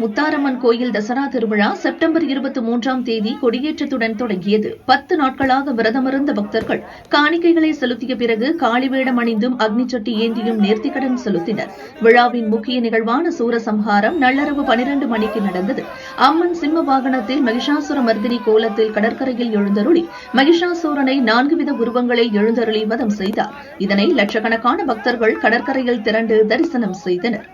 முத்தாரம்மன் கோயில் தசரா திருவிழா செப்டம்பர் 23ஆம் தேதி கொடியேற்றத்துடன் தொடங்கியது. 10 நாட்களாக விரதமிருந்த பக்தர்கள் காணிக்கைகளை செலுத்திய பிறகு காளிவேடம் அணிந்தும் அக்னிச்சட்டி ஏந்தியும் நேர்த்திக்கடன் செலுத்தினர். விழாவின் முக்கிய நிகழ்வான சூரசம்ஹாரம் நள்ளிரவு 12 மணிக்கு நடந்தது. அம்மன் சிம்ம வாகனத்தில் மகிஷாசுர மர்தினி கோலத்தில் கடற்கரையில் எழுந்தருளி மகிஷாசூரனை 4 வித உருவங்களை எழுந்தருளி வதம் செய்தார். இதனை லட்சக்கணக்கான பக்தர்கள் கடற்கரையில் திரண்டு தரிசனம் செய்தனர்.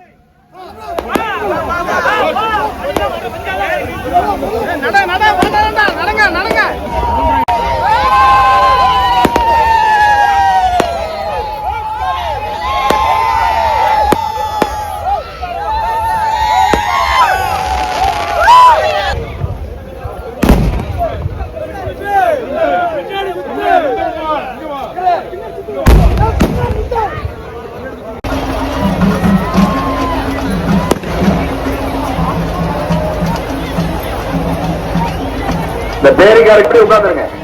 இந்த பேரிகார் எப்படி உட்காந்துருங்க.